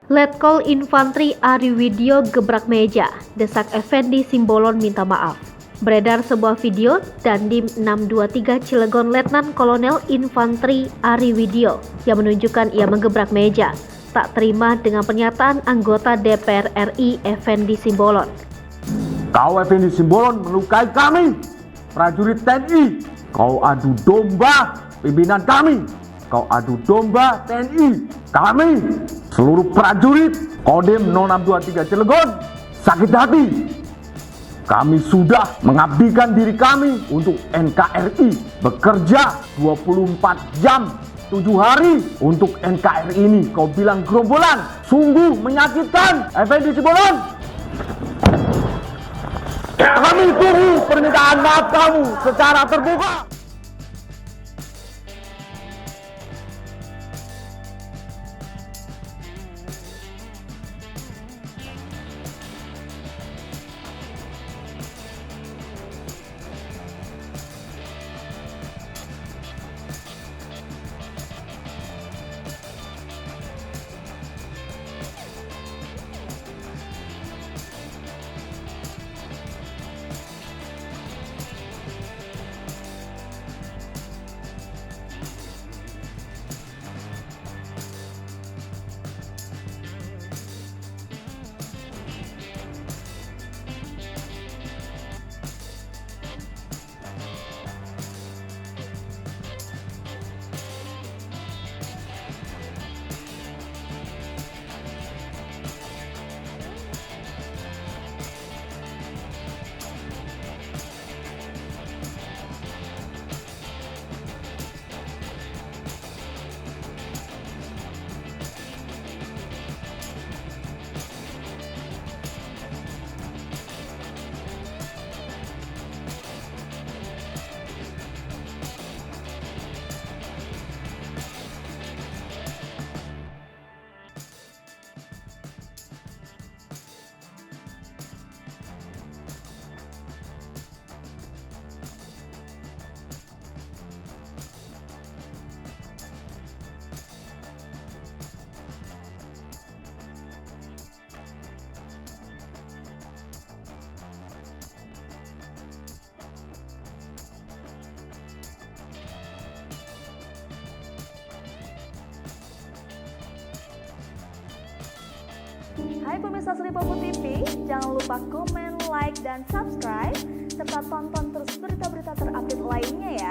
Letkol Infantri Ari Widyo gebrak meja, desak Effendi Simbolon minta maaf. Beredar sebuah video Dandim 623 Cilegon Letnan Kolonel Infantri Ari Widyo yang menunjukkan ia menggebrak meja, tak terima dengan pernyataan anggota DPR RI Effendi Simbolon. Kau Effendi Simbolon melukai kami, prajurit TNI. Kau adu domba pimpinan kami. Kau adu domba TNI, kami, seluruh prajurit Kodim 0623 Cilegon, sakit hati. Kami sudah mengabdikan diri kami untuk NKRI, bekerja 24 jam, 7 hari untuk NKRI ini. Kau bilang gerombolan, sungguh menyakitkan, Effendi Simbolon. Kami tunggu permintaan maaf kamu secara terbuka. Hai pemirsa Sri Popo TV, jangan lupa komen, like, dan subscribe, serta tonton terus berita-berita terupdate lainnya ya.